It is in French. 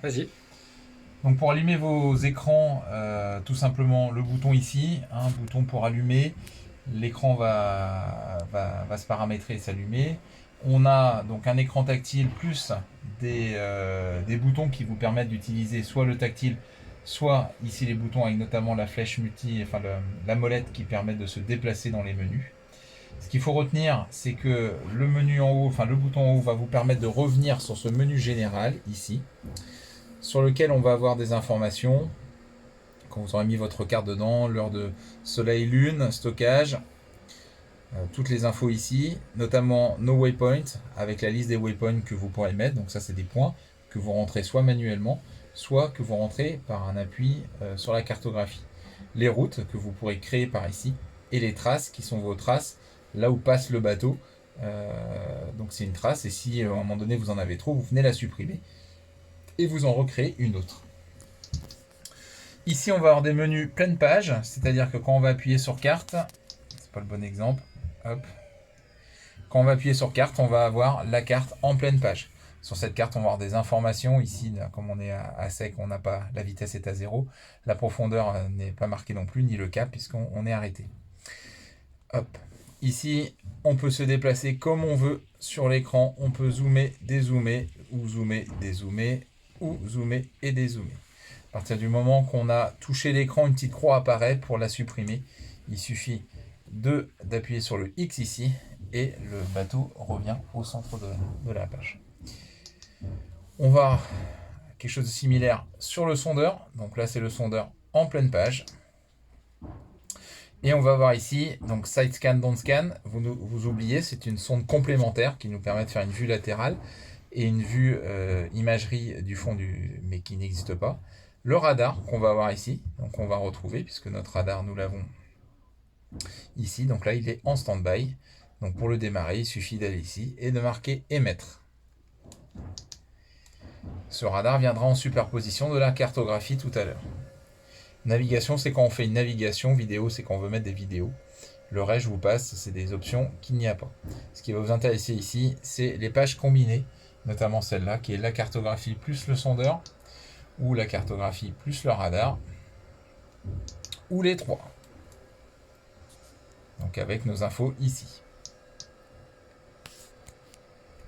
Vas-y. Donc pour allumer vos écrans, tout simplement le bouton ici, un bouton pour allumer, l'écran va se paramétrer et s'allumer. On a donc un écran tactile plus des boutons qui vous permettent d'utiliser soit le tactile, soit ici les boutons avec notamment la flèche multi, enfin la molette qui permet de se déplacer dans les menus. Ce qu'il faut retenir, c'est que le menu en haut, enfin le bouton en haut va vous permettre de revenir sur ce menu général ici, sur lequel on va avoir des informations. Quand vous aurez mis votre carte dedans, l'heure de soleil, lune, stockage, toutes les infos ici, notamment nos waypoints, avec la liste des waypoints que vous pourrez mettre. Donc ça, c'est des points que vous rentrez soit manuellement, soit que vous rentrez par un appui sur la cartographie. Les routes que vous pourrez créer par ici, et les traces qui sont vos traces, là où passe le bateau. Donc c'est une trace, et si à un moment donné vous en avez trop, vous venez la supprimer, et vous en recréez une autre. Ici, on va avoir des menus pleine page, c'est-à-dire que quand on va appuyer sur carte, c'est pas le bon exemple, hop, quand on va appuyer sur carte, on va avoir la carte en pleine page. Sur cette carte, on va avoir des informations. Ici, comme on est à sec, on n'a pas, la vitesse est à 0. La profondeur n'est pas marquée non plus, ni le cap, puisqu'on est arrêté. Hop. Ici, on peut se déplacer comme on veut sur l'écran. On peut zoomer, dézoomer, ou zoomer, dézoomer, ou zoomer et dézoomer. À partir du moment qu'on a touché l'écran, une petite croix apparaît pour la supprimer. Il suffit d'appuyer sur le X ici et le bateau revient au centre de la page. On va avoir quelque chose de similaire sur le sondeur. Donc là, c'est le sondeur en pleine page. Et on va voir ici, donc side scan, don't scan. Vous oubliez, c'est une sonde complémentaire qui nous permet de faire une vue latérale et une vue imagerie du fond, mais qui n'existe pas. Le radar qu'on va avoir ici, donc on va retrouver, puisque notre radar, nous l'avons ici. Donc là, il est en stand-by. Donc pour le démarrer, il suffit d'aller ici et de marquer émettre. Ce radar viendra en superposition de la cartographie tout à l'heure. Navigation, c'est quand on fait une navigation. Vidéo, c'est quand on veut mettre des vidéos. Le reste, je vous passe, c'est des options qu'il n'y a pas. Ce qui va vous intéresser ici, c'est les pages combinées, notamment celle-là, qui est la cartographie plus le sondeur, ou la cartographie plus le radar, ou les trois. Donc avec nos infos ici.